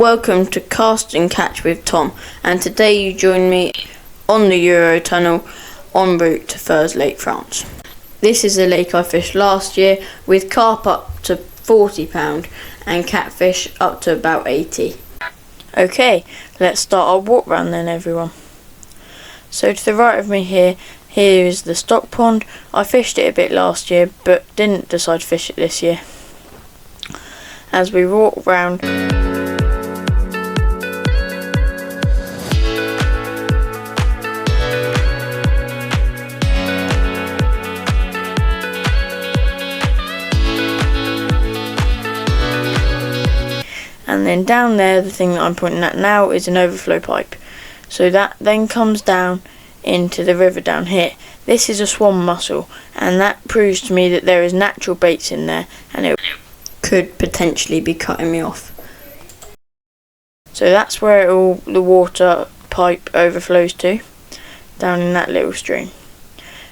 Welcome to Cast and Catch with Tom, and today you join me on the Eurotunnel en route to Furze Lake, France. This is a lake I fished last year with carp up to £40 and catfish up to about 80. Okay, let's start our walk round then, everyone. So to the right of me here is the stock pond. I fished it a bit last year but didn't decide to fish it this year. As we walk round, and then down there, the thing that I'm pointing at now is an overflow pipe. So that then comes down into the river down here. This is a swan mussel, and that proves to me that there is natural baits in there, and it could potentially be cutting me off. So that's where all the water pipe overflows to, down in that little stream.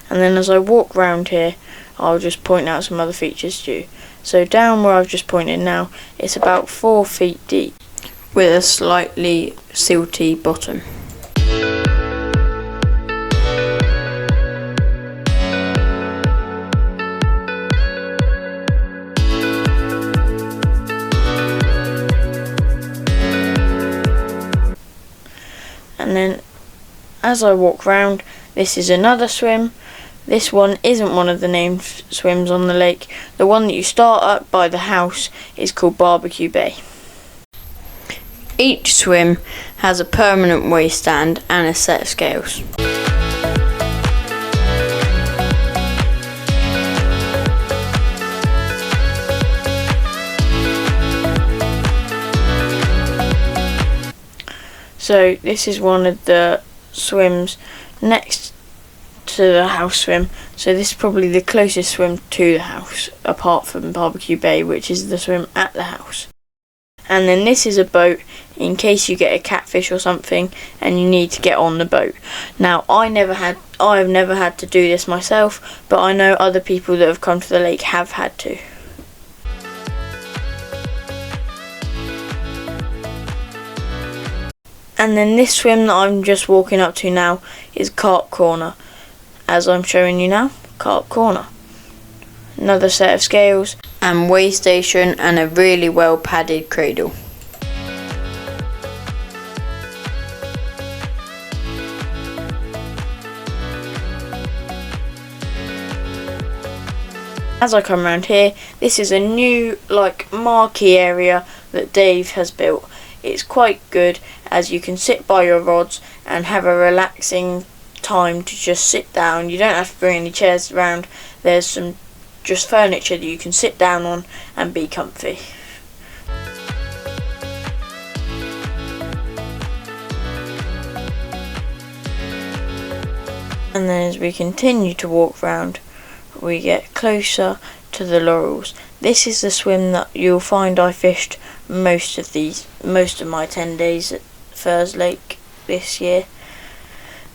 And then as I walk round here, I'll just point out some other features to you. So down where I've just pointed now, it's about 4 feet deep with a slightly silty bottom. And then as I walk round, this is another swim. This one isn't one of the named swims on the lake. The one that you start up by the house is called Barbecue Bay. Each swim has a permanent weigh stand and a set of scales. So this is one of the swims next to the house swim. So this is probably the closest swim to the house, apart from Barbecue Bay, which is the swim at the house. And then this is a boat in case you get a catfish or something and you need to get on the boat. Now I've never had to do this myself, but I know other people that have come to the lake have had to. And then this swim that I'm just walking up to now is Carp Corner. As I'm showing you now, Carp Corner. Another set of scales and weigh station and a really well padded cradle. As I come around here, this is a new marquee area that Dave has built. It's quite good as you can sit by your rods and have a relaxing time to just sit down. You don't have to bring any chairs around. There's some just furniture that you can sit down on and be comfy. And then as we continue to walk round, we get closer to the Laurels. This is the swim that you'll find I fished most of my 10 days at Furze Lake this year.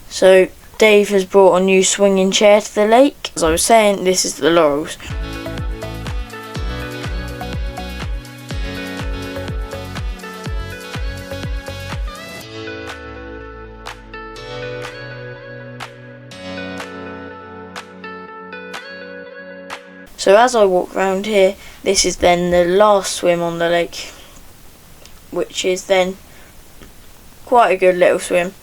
So Dave has brought a new swinging chair to the lake. As I was saying, this is the Laurels. So as I walk around here, this is then the last swim on the lake, which is then quite a good little swim.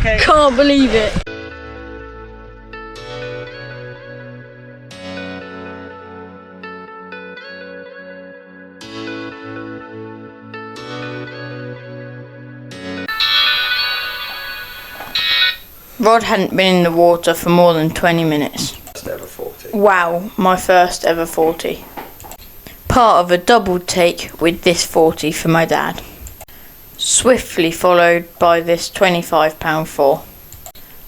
Okay. Can't believe it. Rod hadn't been in the water for more than 20 minutes. First ever 40. Wow, my first ever 40. Part of a double take with this 40 for my dad. swiftly followed by this £25 4.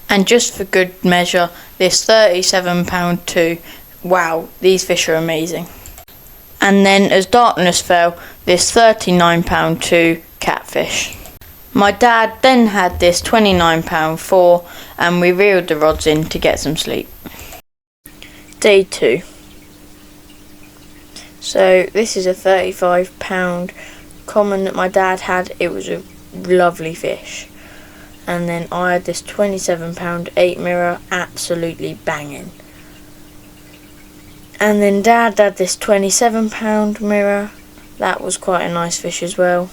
And just for good measure, this £37 2. Wow, these fish are amazing. And then as darkness fell, this £39 2 catfish. My dad then had this £29 4, and we reeled the rods in to get some sleep. Day 2. So this is a £35 common that my dad had. It was a lovely fish. And then I had this £27 8 mirror, absolutely banging. And then Dad had this £27 mirror, that was quite a nice fish as well.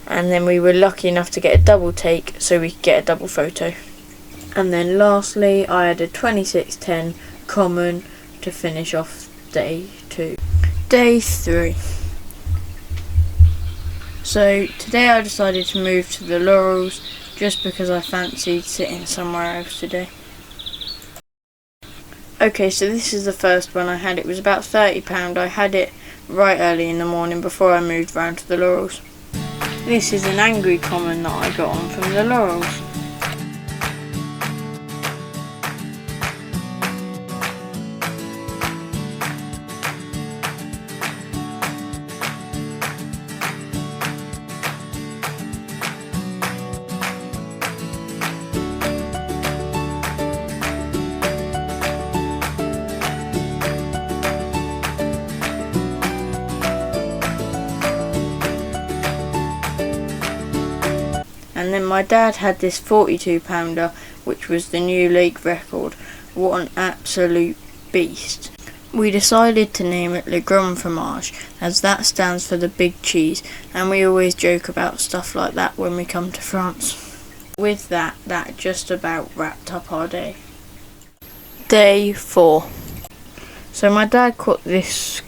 And then we were lucky enough to get a double take so we could get a double photo. And then lastly I had a 2610 common to finish off day 2. Day 3. So today I decided to move to the Laurels just because I fancied sitting somewhere else today. Okay, so this is the first one I had. It was about £30. I had it right early in the morning before I moved round to the Laurels. This is an angry common that I got on from the Laurels. And then my dad had this 42 pounder, which was the new lake record. What an absolute beast. We decided to name it Le Grand Fromage, as that stands for the big cheese, and we always joke about stuff like that when we come to France. With that just about wrapped up our day. Day 4. So my dad caught this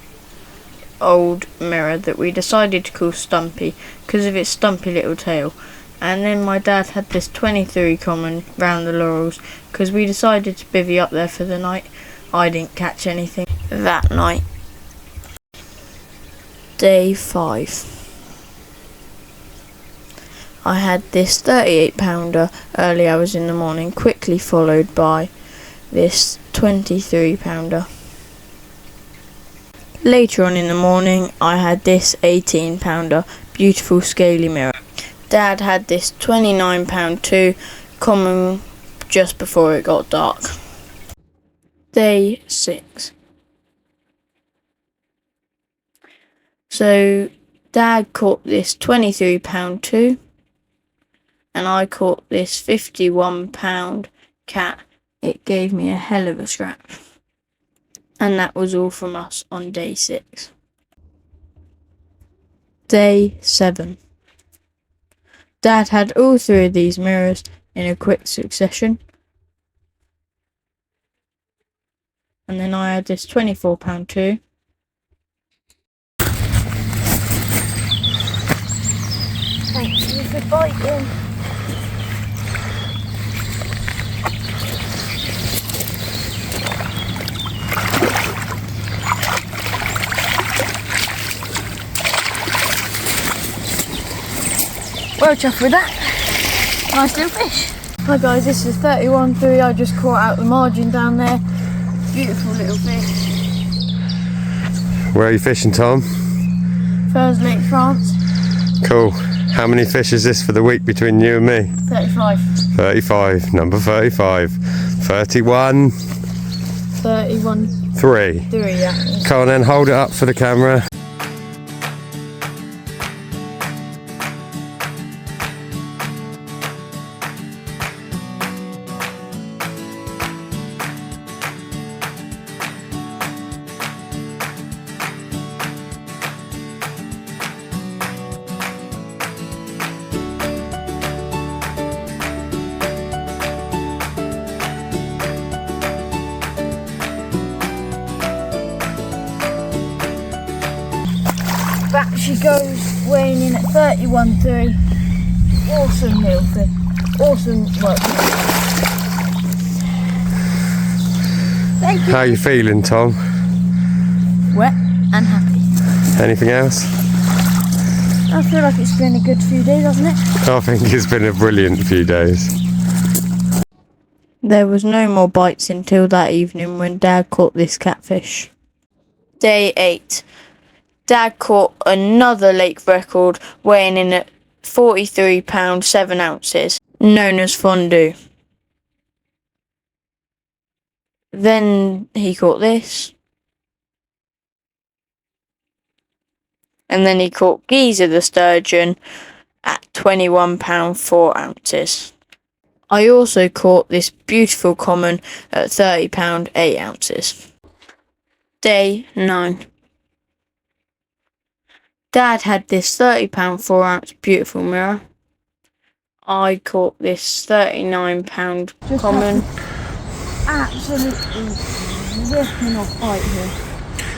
old mirror that we decided to call Stumpy because of its stumpy little tail. And then my dad had this 23 common round the Laurels because we decided to bivvy up there for the night. I didn't catch anything that night. Day 5. I had this 38 pounder early hours in the morning, quickly followed by this 23 pounder. Later on in the morning I had this 18 pounder beautiful scaly mirror. Dad had this £29 2 common just before it got dark. Day 6. So Dad caught this £23 2 and I caught this £51 cat. It gave me a hell of a scrap. And that was all from us on day 6. Day 7. Dad had all 3 of these mirrors in a quick succession. And then I had this £24 2. Thank you for biting. Well chuffed with that. Nice little fish. Hi guys, this is 31.3. I just caught out the margin down there. Beautiful little fish. Where are you fishing, Tom? Furs Lake, France. Cool. How many fish is this for the week between you and me? 35. 35. Number 35. 31. 31. 3. 3, yeah. Come on then, hold it up for the camera. Back she goes, weighing in at 31.3. Awesome little fish. Awesome work. Thank you. How are you feeling, Tom? Wet and happy. Anything else? I feel like it's been a good few days, hasn't it? I think it's been a brilliant few days. There was no more bites until that evening when Dad caught this catfish. Day 8. Dad caught another lake record weighing in at 43 pounds 7 ounces, known as fondue. Then he caught this. And then he caught Geezer the sturgeon at 21 pounds 4 ounces. I also caught this beautiful common at 30 pounds 8 ounces. Day 9. Dad had this 30 pound 4 ounce beautiful mirror. I caught this 39 pound common. Absolutely ripping off bite here.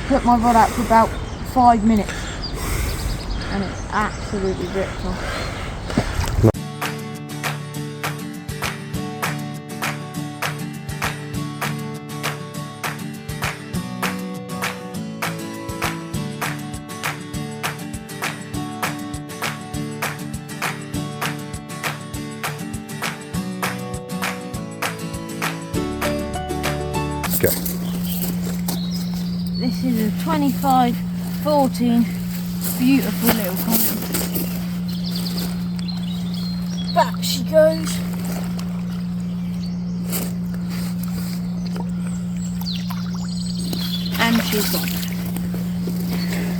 Put my rod out for about 5 minutes and it absolutely ripped off. Go. This is a 25-14 beautiful little common. Back she goes. And she's gone.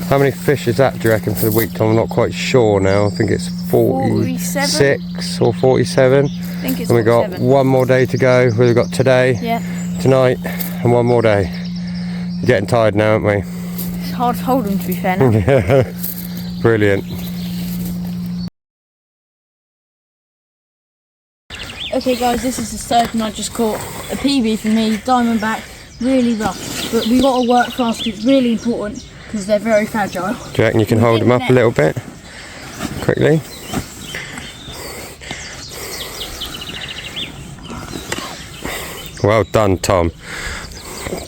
How many fish is that, do you reckon, for the week, Tom? I'm not quite sure now. I think it's 46 or 47. I think it's And we got 47. one more day to go. We've got today, tonight, and one more day. We're getting tired now, aren't we? It's hard to hold them, to be fair now. Yeah. Brilliant. Okay guys, this is the sturgeon I just caught. A PB for me, diamondback, really rough. But we got to work fast because it's really important because they're very fragile. Do you reckon you can hold them up a little bit? Quickly. Well done, Tom.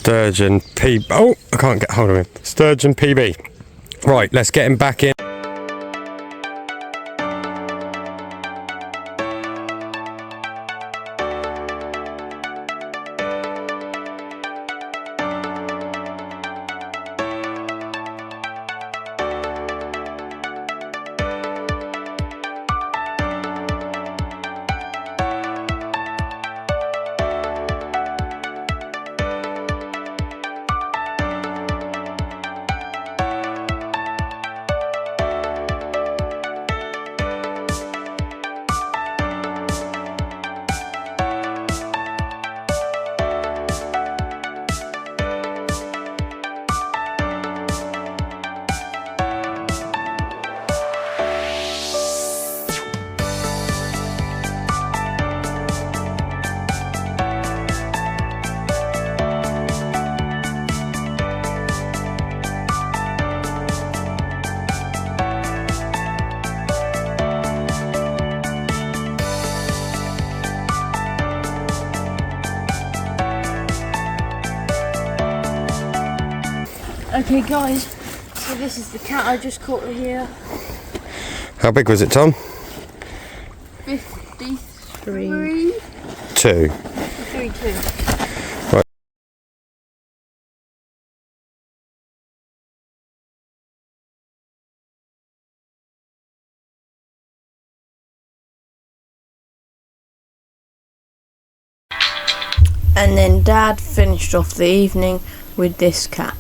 Sturgeon PB. Oh, I can't get hold of him. Sturgeon PB. Right, let's get him back in. Okay guys, so this is the cat I just caught here. How big was it, Tom? 53. 2. 52. Right. And then Dad finished off the evening with this cat.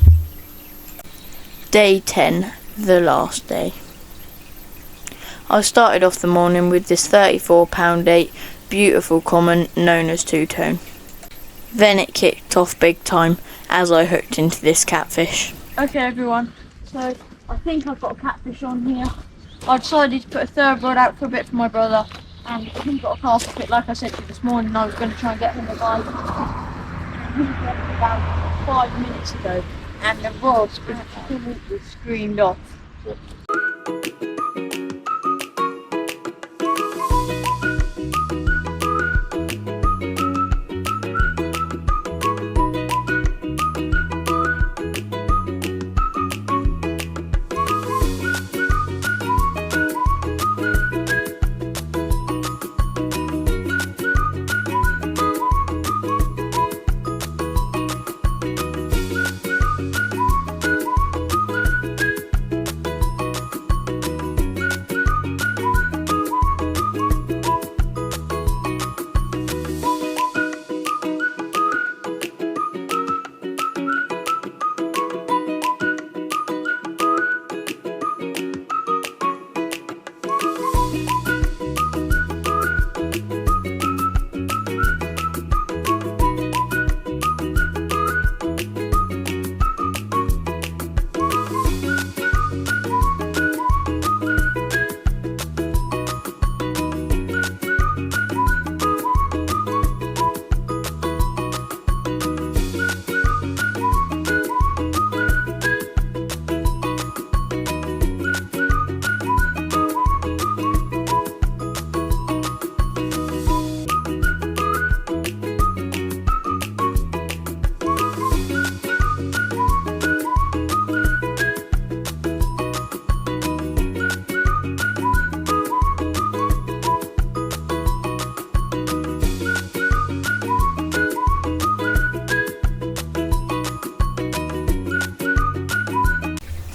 Day 10, the last day. I started off the morning with this 34 pound 8 beautiful common known as two-tone. Then it kicked off big time as I hooked into this catfish. Okay everyone, so I think I've got a catfish on here. I decided to put a third rod out for a bit for my brother, and he got a cast of it like I said to you this morning. I was going to try and get him a bite. He got it about 5 minutes ago and the rod completely screamed off.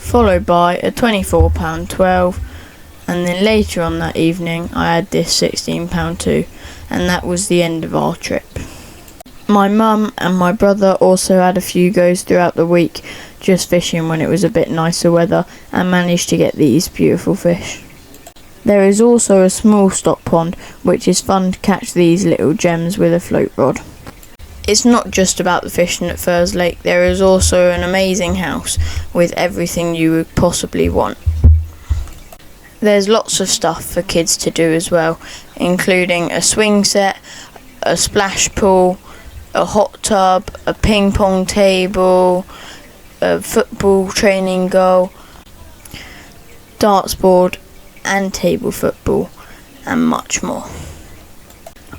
followed by a £24.12, and then later on that evening I had this £16 too, and that was the end of our trip. My mum and my brother also had a few goes throughout the week just fishing when it was a bit nicer weather, and managed to get these beautiful fish. There is also a small stock pond which is fun to catch these little gems with a float rod. It's not just about the fishing at Furze Lake, there is also an amazing house with everything you would possibly want. There's lots of stuff for kids to do as well, including a swing set, a splash pool, a hot tub, a ping pong table, a football training goal, darts board and table football, and much more.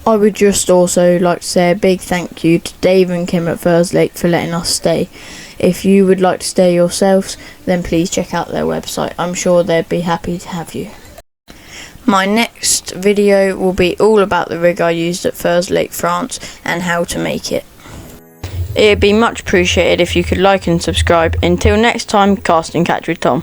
I would just also like to say a big thank you to Dave and Kim at Furze Lake for letting us stay. If you would like to stay yourselves, then please check out their website. I'm sure they'd be happy to have you. My next video will be all about the rig I used at Furze Lake, France, and how to make it. It'd be much appreciated if you could like and subscribe. Until next time, cast and catch with Tom.